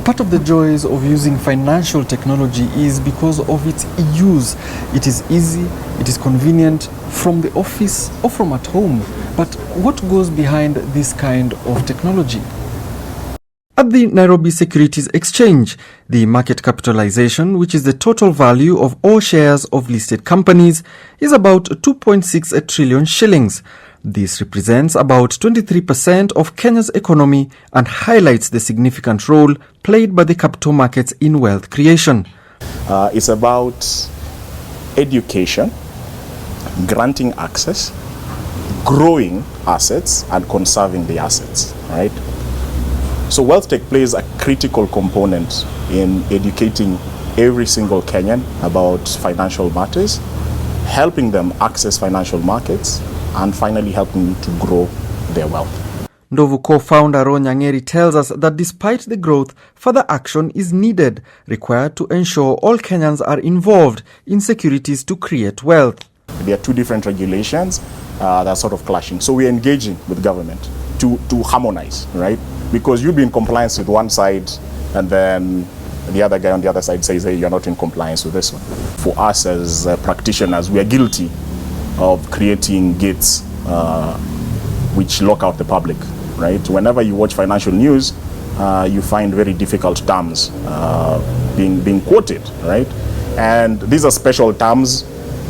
Part of the joys of using financial technology is because of its use. It is easy, it is convenient from the office or from at home. But what goes behind this kind of technology? At the Nairobi Securities Exchange, the market capitalization, which is the total value of all shares of listed companies, is about 2.6 trillion shillings. This represents about 23% of Kenya's economy and highlights the significant role played by the capital markets in wealth creation. It's about education, granting access, growing assets, and conserving the assets, right? So Wealthtech plays a critical component in educating every single Kenyan about financial matters, helping them access financial markets, and finally helping to grow their wealth. Ndovu co-founder Nyang'eri tells us that despite the growth, further action is needed, required to ensure all Kenyans are involved in securities to create wealth. There are two different regulations that are sort of clashing. So we're engaging with government to harmonize, right? Because you'll be in compliance with one side and then the other guy on the other side says, hey, you're not in compliance with this one. For us as practitioners, we are guilty of creating gates which lock out the public, right? Whenever you watch financial news, you find very difficult terms being quoted, right? And these are special terms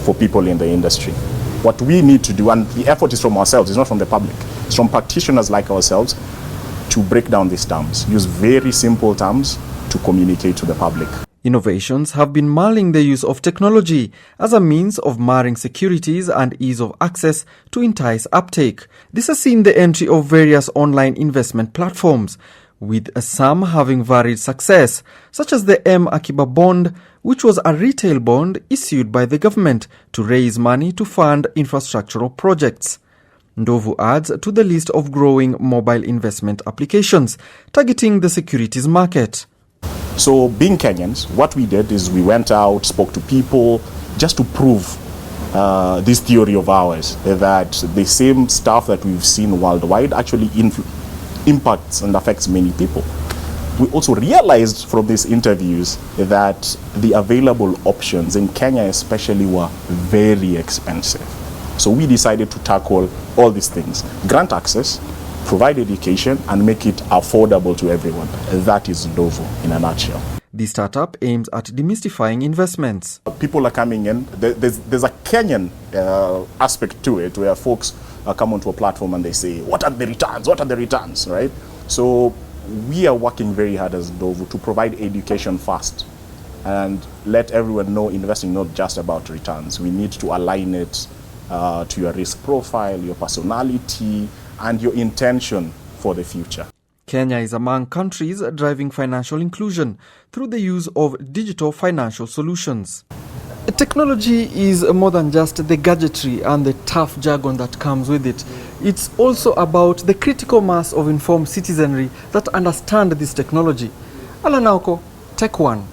for people in the industry. What we need to do, and the effort is from ourselves, it's not from the public, it's from practitioners like ourselves, to break down these terms, use very simple terms to communicate to the public. Innovations have been mulling the use of technology as a means of marrying securities and ease of access to entice uptake. This has seen the entry of various online investment platforms, with some having varied success, such as the M Akiba bond, which was a retail bond issued by the government to raise money to fund infrastructural projects. Ndovu adds to the list of growing mobile investment applications targeting the securities market. So being Kenyans, what we did is we went out, spoke to people just to prove this theory of ours, that the same stuff that we've seen worldwide actually impacts and affects many people. We also realized from these interviews that the available options in Kenya especially were very expensive. So we decided to tackle all these things, grant access, provide education, and make it affordable to everyone. That is Ndovu in a nutshell. The startup aims at demystifying investments. People are coming in. There's a Kenyan aspect to it where folks come onto a platform and they say, what are the returns? What are the returns, right? So we are working very hard as Ndovu to provide education first and let everyone know investing not just about returns. We need to align it to your risk profile, your personality, and your intention for the future. Kenya is among countries driving financial inclusion through the use of digital financial solutions. Technology is more than just the gadgetry and the tough jargon that comes with it. It's also about the critical mass of informed citizenry that understand this technology. Alanauko, Tech One.